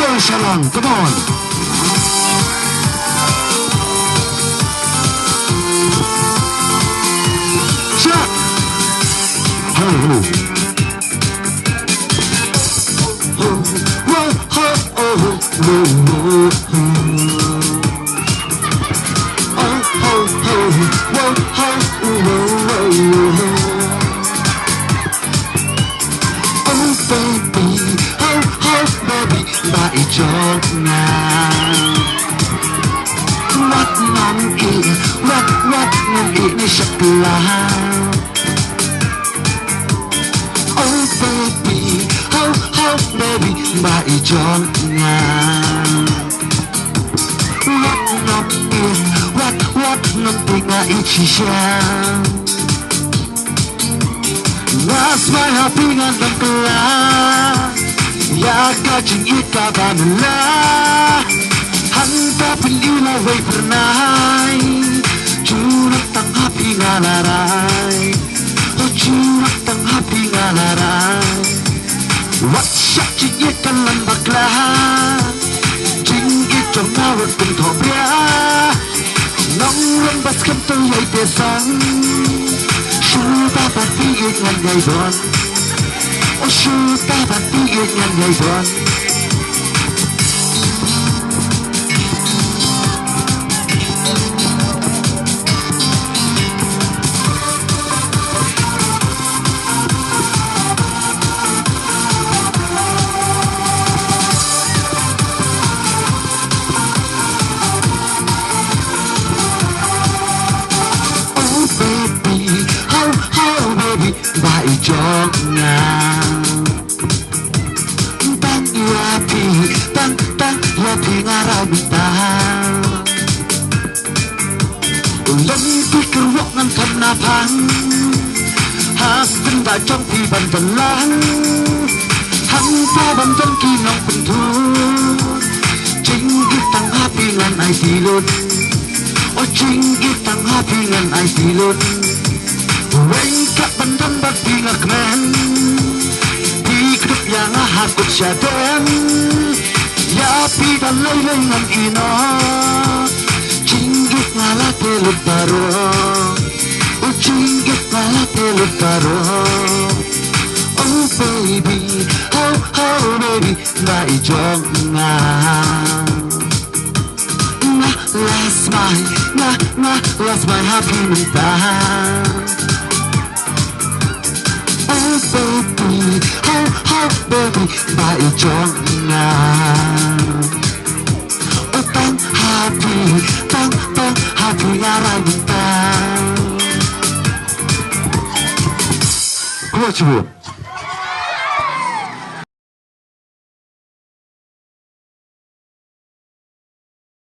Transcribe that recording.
Go Shalom, come on. Shut. Hello. Hãy cho nào what ngon ý what ngon ý này sắp là oh baby baby hãy cho nào what ngon ý what ngon tình ai chỉ sao that's my happy and the Yaga jing ika banala Hanta pilila way pernai Jurak tang happy ngalarai Oh jurak tang happy ngalarai Wat syak jing ika lambakla Jing ika ngawat kum thobya Nong rong bas kam tu yay tesang Shuta pati ik ngan yay don Oh shuta pati ik ngan yay don Hãy cho nào Tăng ya pi ngarau minta Lần pikir wak ngan kam napang Has benda trong pi ban ban lang Hang pa ban ban ki nong pen thu Ching git tang happy ngan ai si lut O ching git tang happy ngan ai si lut Wake up and done but being a man Pick up yang a hakut syadem Ya pita lay ngam ina Cinggit ngala telut taro Oh cinggit ngala telut taro Oh baby Oh baby Nai jong nga Last my happy mentah Oh baby, baby, hãy cho nào Oh tăng happy ngarai minta Come on,